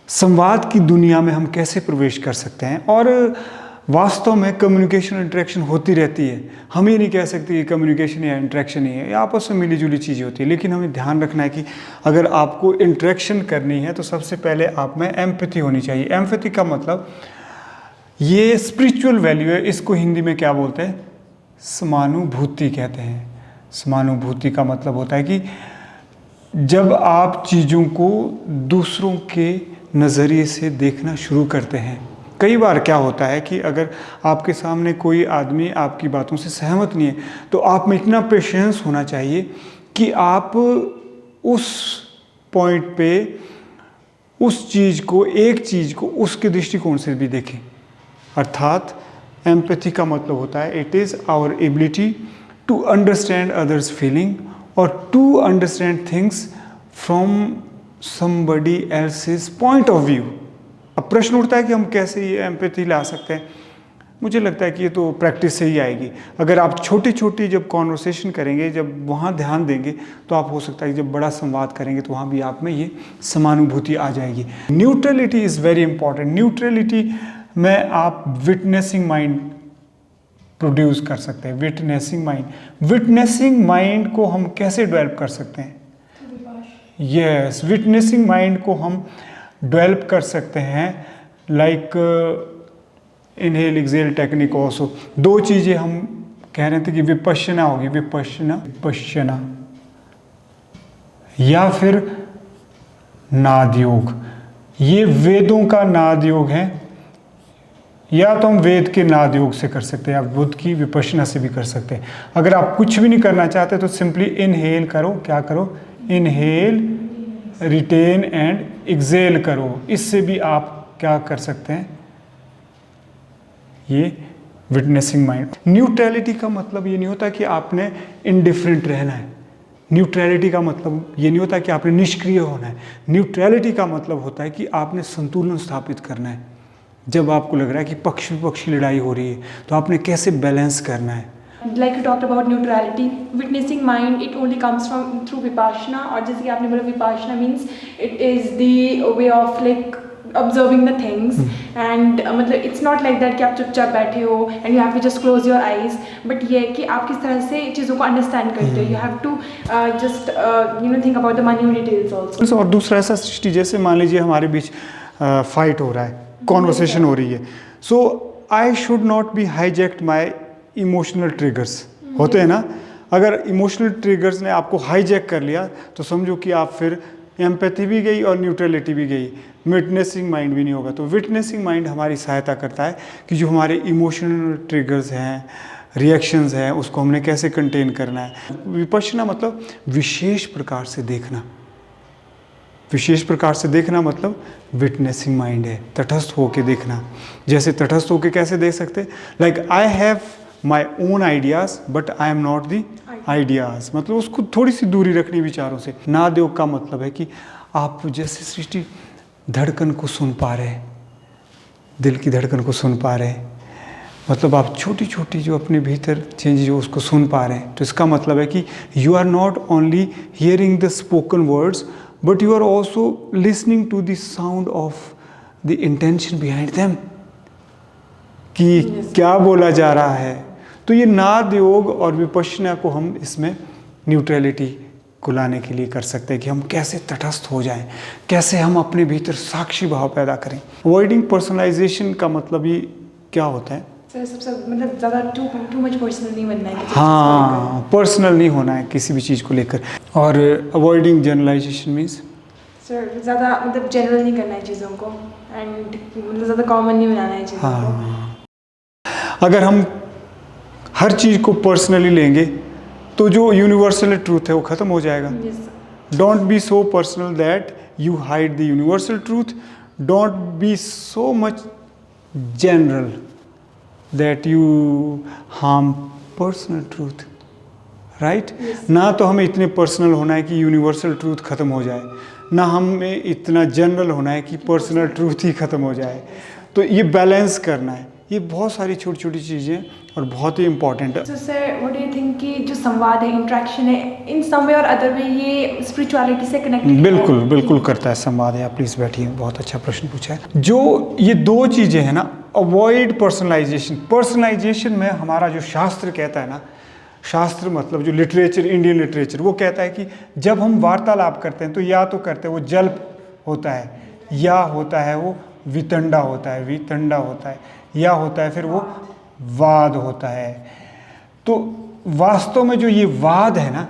संवाद की दुनिया में हम कैसे प्रवेश कर सकते हैं। और वास्तव में कम्युनिकेशन इंटरेक्शन होती रहती है। हम ये नहीं कह सकते कि कम्युनिकेशन या इंटरेक्शन ही है, या आपस में मिली जुली चीज़ें होती है। लेकिन हमें ध्यान रखना है कि अगर आपको इंटरेक्शन करनी है तो सबसे पहले आप में एम्पैथी होनी चाहिए। एम्पैथी का मतलब ये स्पिरिचुअल वैल्यू है। इसको हिंदी में क्या बोलते हैं? समानुभूति कहते हैं। समानुभूति का मतलब होता है कि जब आप चीज़ों को दूसरों के नज़रिए से देखना शुरू करते हैं। कई बार क्या होता है कि अगर आपके सामने कोई आदमी आपकी बातों से सहमत नहीं है तो आप में इतना पेशेंस होना चाहिए कि आप उस पॉइंट पे उस चीज़ को, एक चीज़ को उसके दृष्टिकोण से भी देखें। अर्थात एम्पैथी का मतलब होता है it is our ability to understand others feeling और to understand things from somebody else's point of view. अब प्रश्न उठता है कि हम कैसे ये एम्पैथी ला सकते हैं। मुझे लगता है कि ये तो प्रैक्टिस से ही आएगी। अगर आप छोटी छोटी जब कॉन्वर्सेशन करेंगे, जब वहाँ ध्यान देंगे, तो आप हो सकता है कि जब बड़ा संवाद करेंगे तो वहाँ भी आप में ये समानुभूति आ जाएगी। Neutrality is very important. Neutrality में आप विटनेसिंग माइंड प्रोड्यूस कर सकते हैं। विटनेसिंग माइंड को हम कैसे डेवलप कर सकते हैं? यस, विटनेसिंग माइंड को हम डेवलप कर सकते हैं like inhale exhale technique also. दो चीज़ें हम कह रहे थे कि विपश्यना होगी, विपश्यना या फिर नाद योग। ये वेदों का नाद योग है, या तो हम वेद के नाद योग से कर सकते हैं या बुद्ध की विपश्यना से भी कर सकते हैं। अगर आप कुछ भी नहीं करना चाहते तो सिंपली इनहेल करो। क्या करो? इनहेल, रिटेन एंड एक्सेल करो। इससे भी आप क्या कर सकते हैं? ये विटनेसिंग माइंड। न्यूट्रलिटी का मतलब ये नहीं होता कि आपने इनडिफरेंट रहना है। न्यूट्रलिटी का मतलब ये नहीं होता कि आपने निष्क्रिय होना है। न्यूट्रलिटी का मतलब होता है कि आपने संतुलन स्थापित करना है। जब आपको लग रहा है कि पक्ष विपक्षी लड़ाई हो रही है तो आपने कैसे बैलेंस करना है। Like you talked about neutrality, witnessing mind, it only comes from through vipassana। और जैसे कि आपने बोला vipassana means it is the way of like observing the things and मतलब it's not like that कि आप चुपचाप बैठे हो and you have to just close your eyes, but ये है कि आप किस तरह से चीज़ों को understand करते हो। You have to just think about the minute details also। और दूसरा ऐसा सृष्टि, जैसे मान लीजिए हमारे बीच फाइट हो रहा है, कॉन्वर्सेशन हो रही है, so I should not be hijacked my emotional triggers. होते हैं ना, अगर इमोशनल ट्रिगर्स ने आपको हाईजैक कर लिया तो समझो कि आप फिर एम्पैथी भी गई और न्यूट्रलिटी भी गई, विटनेसिंग माइंड भी नहीं होगा। तो विटनेसिंग माइंड हमारी सहायता करता है कि जो हमारे इमोशनल ट्रिगर्स हैं, रिएक्शंस हैं, उसको हमने कैसे कंटेन करना है। विपश्यना मतलब विशेष प्रकार से देखना। विशेष प्रकार से देखना मतलब विटनेसिंग माइंड है, तटस्थ होके देखना। जैसे तटस्थ होके कैसे देख सकते हैं? Like I have my own ideas but I am not the ideas. मतलब उसको थोड़ी सी दूरी रखनी विचारों से। नाद योग का मतलब है कि आप जैसे सृष्टि धड़कन को सुन पा रहे हैं, दिल की धड़कन को सुन पा रहे हैं, मतलब आप छोटी छोटी जो अपने भीतर चेंज जो उसको सुन पा रहे हैं। तो इसका मतलब है कि you are not only hearing the spoken words but you are also listening to the sound of the intention behind them, कि क्या बोला जा रहा है। तो ये नाद योग और विपश्यना को हम इसमें न्यूट्रलिटी को लाने के लिए कर सकते हैं कि हम कैसे तटस्थ हो जाएं, कैसे हम अपने भीतर साक्षी भाव पैदा करें। अवॉइडिंग पर्सनलाइजेशन का मतलब ये क्या होता है? सबसे मतलब ज़्यादा टू मच पर्सनल नहीं बनना है। हाँ, पर्सनल नहीं होना है किसी भी चीज़ को लेकर। और अवॉइडिंग जनरलाइजेशन मीन्स सर ज़्यादा मतलब जनरल नहीं करना है चीज़ों को एंड मतलब ज़्यादा कॉमन नहीं बनाना है चीज़ों को। अगर हम हर चीज़ को पर्सनली लेंगे तो जो यूनिवर्सल ट्रूथ है वो ख़त्म हो जाएगा। Don't be so personal that you hide the universal truth. Don't be so much general that you harm personal truth, right? ना तो हमें इतने पर्सनल होना है कि यूनिवर्सल ट्रूथ ख़त्म हो जाए, ना हमें इतना जनरल होना है कि पर्सनल ट्रूथ ही ख़त्म हो जाए। तो ये बैलेंस करना है। ये बहुत सारी छोटी छोटी चीज़ें और बहुत ही इम्पॉर्टेंट है। So sir, what do you think कि जो संवाद है, इंट्रैक्शन है, इन सम वे और अदर वे ये स्पिरिचुअलिटी से कनेक्टेड है? बिल्कुल बिल्कुल करता है संवाद है। आप प्लीज़ बैठिए, बहुत अच्छा प्रश्न पूछा है। जो ये दो चीज़ें हैं ना, अवॉइड पर्सनलाइजेशन। पर्सनलाइजेशन में हमारा जो शास्त्र कहता है ना, शास्त्र मतलब जो लिटरेचर, इंडियन लिटरेचर, वो कहता है कि जब हम वार्तालाप करते हैं तो या तो करते हैं वो जल्प होता है, या होता है वो वितंडा होता है, वितंडा होता है, या होता है फिर वो वाद होता है। तो वास्तव में जो ये वाद है ना,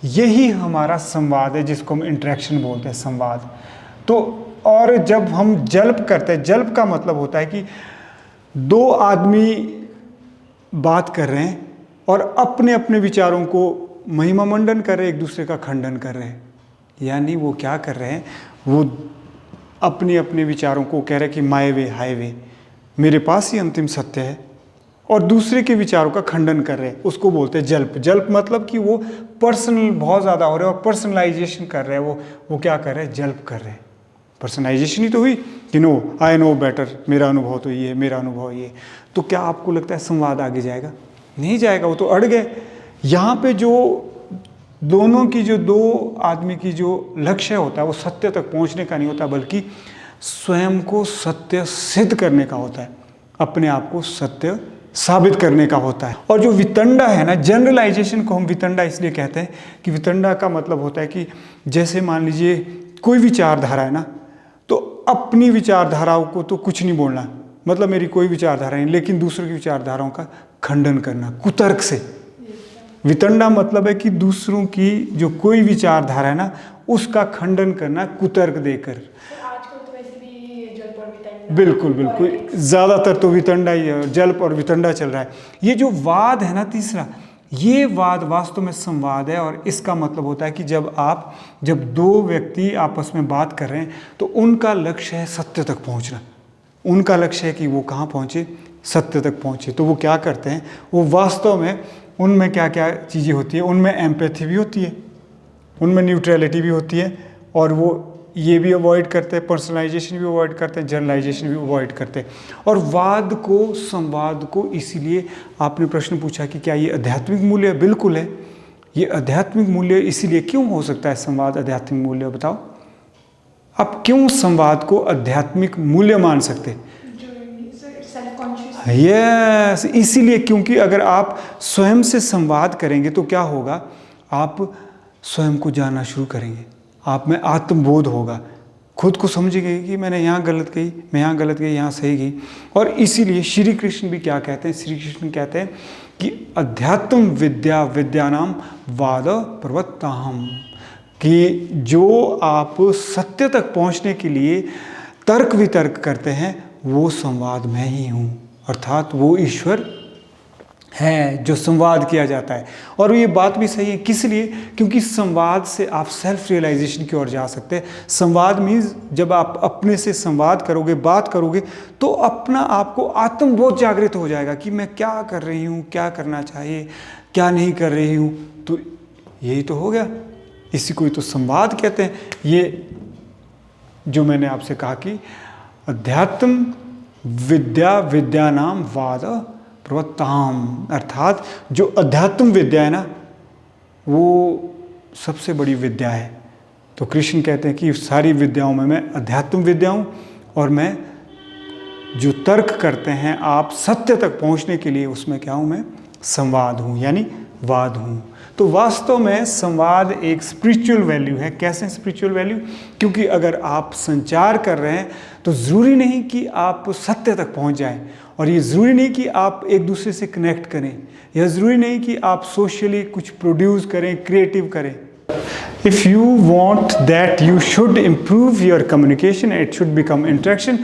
यही हमारा संवाद है, जिसको हम इंटरेक्शन बोलते हैं, संवाद। तो और जब हम जल्प करते हैं, जल्प का मतलब होता है कि दो आदमी बात कर रहे हैं और अपने अपने विचारों को महिमा मंडन कर रहे हैं, एक दूसरे का खंडन कर रहे हैं। यानी वो क्या कर रहे हैं, वो अपने अपने विचारों को कह रहे हैं कि माय वे हाय वे, मेरे पास ही अंतिम सत्य है, और दूसरे के विचारों का खंडन कर रहे हैं। उसको बोलते हैं जल्प। जल्प मतलब कि वो पर्सनल बहुत ज़्यादा हो रहे हैं और पर्सनलाइजेशन कर रहे हैं। वो क्या कर रहे हैं, जल्प कर रहे हैं। पर्सनलाइजेशन ही तो हुई कि नो आई नो बेटर, मेरा अनुभव तो ये है, मेरा अनुभव ये। तो क्या आपको लगता है संवाद आगे जाएगा? नहीं जाएगा, वो तो अड़ गए। यहाँ पे जो दोनों की, जो दो आदमी की जो लक्ष्य होता है, वो सत्य तक पहुँचने का नहीं होता, बल्कि स्वयं को सत्य सिद्ध करने का होता है, अपने आप को सत्य साबित करने का होता है। और जो वितंडा है ना, जनरलाइजेशन को हम वितंडा इसलिए कहते हैं कि वितंडा का मतलब होता है कि जैसे मान लीजिए कोई विचारधारा है ना, तो अपनी विचारधाराओं को तो कुछ नहीं बोलना, मतलब मेरी कोई विचारधारा नहीं, लेकिन दूसरों की विचारधाराओं का खंडन करना कुतर्क से। वितंडा मतलब है कि दूसरों की जो कोई विचारधारा है ना, उसका खंडन करना कुतर्क देकर। बिल्कुल बिल्कुल, ज़्यादातर तो वितंडा ही है, जल्प और वितंडा चल रहा है। ये जो वाद है ना तीसरा, ये वाद वास्तव में संवाद है। और इसका मतलब होता है कि जब दो व्यक्ति आपस में बात कर रहे हैं तो उनका लक्ष्य है सत्य तक पहुंचना। उनका लक्ष्य है कि वो कहाँ पहुँचे, सत्य तक पहुँचे। तो वो क्या करते हैं, वो वास्तव में उनमें क्या क्या चीज़ें होती है, उनमें एम्पैथी भी होती है, उनमें न्यूट्रलिटी भी होती है, और वो ये भी अवॉइड करते हैं, पर्सनलाइजेशन भी अवॉइड करते हैं, जनरलाइजेशन भी अवॉइड करते हैं। और वाद को, संवाद को, इसीलिए आपने प्रश्न पूछा कि क्या ये आध्यात्मिक मूल्य है? बिल्कुल है, ये आध्यात्मिक मूल्य। इसीलिए क्यों हो सकता है संवाद आध्यात्मिक मूल्य, बताओ आप क्यों संवाद को आध्यात्मिक मूल्य मान सकते? यस, इसीलिए क्योंकि अगर आप स्वयं से संवाद करेंगे तो क्या होगा, आप स्वयं को जानना शुरू करेंगे, आप में आत्मबोध होगा, खुद को समझेंगे कि मैंने यहाँ गलत कही, मैं यहाँ गलत कही, यहाँ सही कही। और इसीलिए श्री कृष्ण भी क्या कहते हैं, श्री कृष्ण कहते हैं कि अध्यात्म विद्या विद्यानाम वाद प्रवत्ताहम, कि जो आप सत्य तक पहुँचने के लिए तर्क वितर्क करते हैं, वो संवाद मैं ही हूँ, अर्थात वो ईश्वर है जो संवाद किया जाता है। और ये बात भी सही है, किस लिए? क्योंकि संवाद से आप सेल्फ रियलाइजेशन की ओर जा सकते हैं। संवाद मीन्स जब आप अपने से संवाद करोगे, बात करोगे, तो अपना आपको आत्मबोध जागृत हो जाएगा कि मैं क्या कर रही हूँ, क्या करना चाहिए, क्या नहीं कर रही हूँ। तो यही तो हो गया, इसी को ही तो संवाद कहते हैं। ये जो मैंने आपसे कहा कि अध्यात्म विद्या विद्यानाम वाद प्रवत्ताहम, अर्थात जो अध्यात्म विद्या है ना, वो सबसे बड़ी विद्या है। तो कृष्ण कहते हैं कि सारी विद्याओं में मैं अध्यात्म विद्या हूँ, और मैं जो तर्क करते हैं आप सत्य तक पहुँचने के लिए, उसमें क्या हूँ, मैं संवाद हूँ, यानी वाद हूँ। तो वास्तव में संवाद एक स्पिरिचुअल वैल्यू है। कैसे स्पिरिचुअल वैल्यू? क्योंकि अगर आप संचार कर रहे हैं तो ज़रूरी नहीं कि आप सत्य तक पहुंच जाएं, और ये ज़रूरी नहीं कि आप एक दूसरे से कनेक्ट करें, यह ज़रूरी नहीं कि आप सोशली कुछ प्रोड्यूस करें, क्रिएटिव करें। If you want that you should improve your communication, it should become interaction.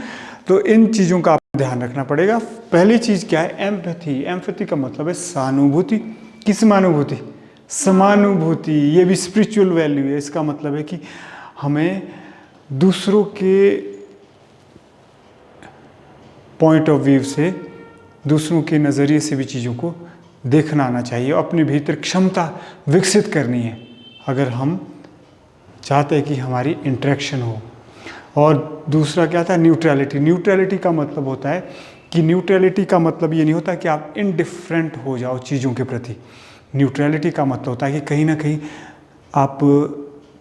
तो इन चीज़ों का आपको ध्यान रखना पड़ेगा। पहली चीज़ क्या है? एम्पैथी। एम्पैथी का मतलब है सहानुभूति। किस समानुभूति? समानुभूति। ये भी स्पिरिचुअल वैल्यू है। इसका मतलब है कि हमें दूसरों के पॉइंट ऑफ व्यू से, दूसरों के नज़रिए से भी चीज़ों को देखना आना चाहिए। अपने भीतर क्षमता विकसित करनी है अगर हम चाहते हैं कि हमारी इंटरेक्शन हो। और दूसरा क्या था? न्यूट्रलिटी। न्यूट्रलिटी का मतलब होता है कि न्यूट्रलिटी का मतलब ये नहीं होता कि आप इनडिफरेंट हो जाओ चीज़ों के प्रति। न्यूट्रलिटी का मतलब होता है कि कहीं ना कहीं आप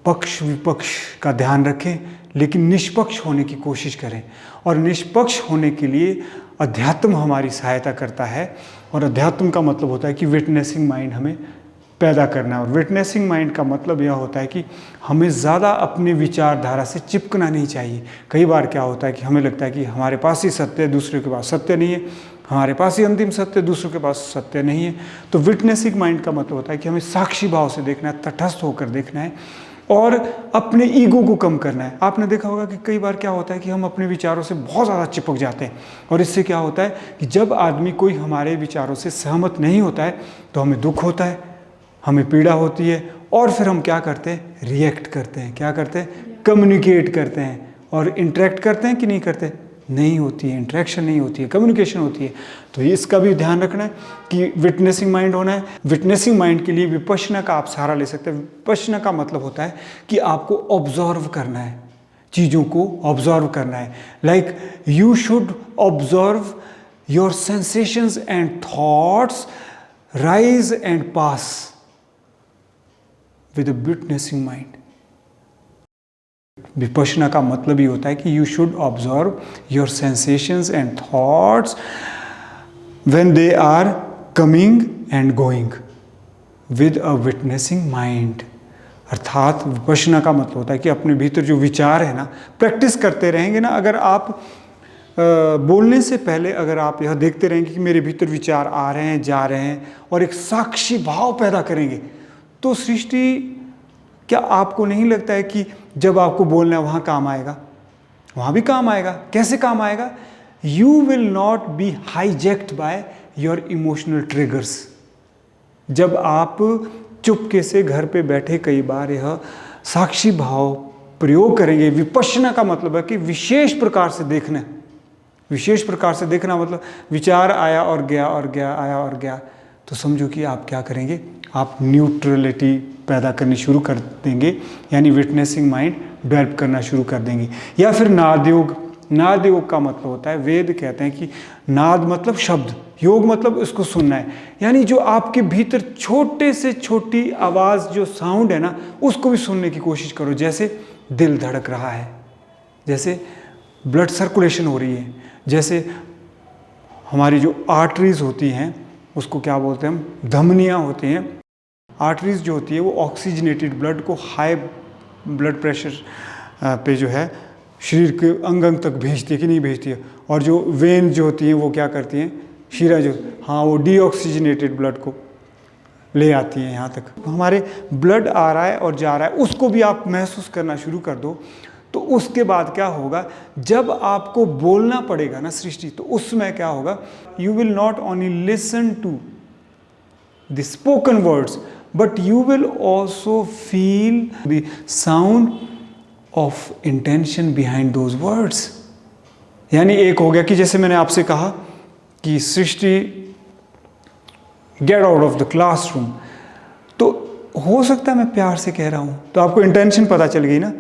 पक्ष विपक्ष का ध्यान रखें, लेकिन निष्पक्ष होने की कोशिश करें। और निष्पक्ष होने के लिए अध्यात्म हमारी सहायता करता है, और अध्यात्म का मतलब होता है कि विटनेसिंग माइंड हमें पैदा करना है। और विटनेसिंग माइंड का मतलब यह होता है कि हमें ज़्यादा अपने विचारधारा से चिपकना नहीं चाहिए। कई बार क्या होता है कि हमें लगता है कि हमारे पास ही सत्य है, दूसरे के पास सत्य नहीं है, हमारे पास ही अंतिम सत्य, दूसरों के पास सत्य नहीं है। तो विटनेसिंग माइंड का मतलब होता है कि हमें साक्षी भाव से देखना है, तटस्थ होकर देखना है और अपने ईगो को कम करना है। आपने देखा होगा कि कई बार क्या होता है कि हम अपने विचारों से बहुत ज़्यादा चिपक जाते हैं, और इससे क्या होता है कि जब आदमी कोई हमारे विचारों से सहमत नहीं होता है तो हमें दुख होता है, हमें पीड़ा होती है, और फिर हम क्या करते हैं, रिएक्ट करते हैं। क्या करते हैं, कम्युनिकेट करते हैं। और इंटरेक्ट करते हैं कि नहीं करते, नहीं होती है, इंटरेक्शन नहीं होती है, कम्युनिकेशन होती है। तो इसका भी ध्यान रखना है कि विटनेसिंग माइंड होना है। विटनेसिंग माइंड के लिए विपश्यना का आप सहारा ले सकते हैं। विपश्यना का मतलब होता है कि आपको ऑब्जर्व करना है, चीज़ों को ऑब्जर्व करना है। Like you should observe your sensations and thoughts rise and pass with a witnessing mind. Vipassana का मतलब ही होता है कि you should observe your sensations and thoughts when they are coming and going with a witnessing mind. अर्थात विपश्यना का मतलब होता है कि अपने भीतर जो विचार है ना, प्रैक्टिस करते रहेंगे ना। अगर आप बोलने से पहले अगर आप यह देखते रहेंगे कि मेरे भीतर विचार आ रहे हैं, जा रहे हैं, और एक साक्षी भाव पैदा करेंगे, तो सृष्टि, क्या आपको नहीं लगता है कि जब आपको बोलना है वहाँ काम आएगा, वहाँ भी काम आएगा। कैसे काम आएगा, you will not be hijacked by your emotional triggers. जब आप चुपके से घर पे बैठे कई बार यह साक्षी भाव प्रयोग करेंगे। विपश्यना का मतलब है कि विशेष प्रकार से देखना। विशेष प्रकार से देखना मतलब विचार आया और गया और गया, आया और गया, तो समझो कि आप क्या करेंगे, आप न्यूट्रलिटी पैदा करनी शुरू कर देंगे, यानी विटनेसिंग माइंड डेवलप करना शुरू कर देंगे। या फिर नाद योग। नाद योग का मतलब होता है, वेद कहते हैं कि नाद मतलब शब्द, योग मतलब उसको सुनना है। यानी जो आपके भीतर छोटे से छोटी आवाज़, जो साउंड है ना, उसको भी सुनने की कोशिश करो। जैसे दिल धड़क रहा है, जैसे ब्लड सर्कुलेशन हो रही है, जैसे हमारी जो आर्टरीज होती हैं उसको क्या बोलते हैं हम, धमनियाँ होती हैं। आर्टरीज जो होती है वो ऑक्सीजनेटेड ब्लड को हाई ब्लड प्रेशर पे जो है शरीर के अंग अंग तक भेजती है कि नहीं भेजती है। और जो वेन जो होती हैं वो क्या करती हैं, शिरा जो, हाँ, वो डीऑक्सीजनेटेड ब्लड को ले आती हैं यहाँ तक। हमारे ब्लड आ रहा है और जा रहा है, उसको भी आप महसूस करना शुरू कर दो। तो उसके बाद क्या होगा, जब आपको बोलना पड़ेगा ना सृष्टि, तो उसमें क्या होगा, you will not only listen to the spoken words, but you will also feel the sound of intention behind those words. यानी एक हो गया कि जैसे मैंने आपसे कहा कि Srishti get out of the classroom, तो हो सकता है मैं प्यार से कह रहा हूं, तो आपको इंटेंशन पता चल गई ना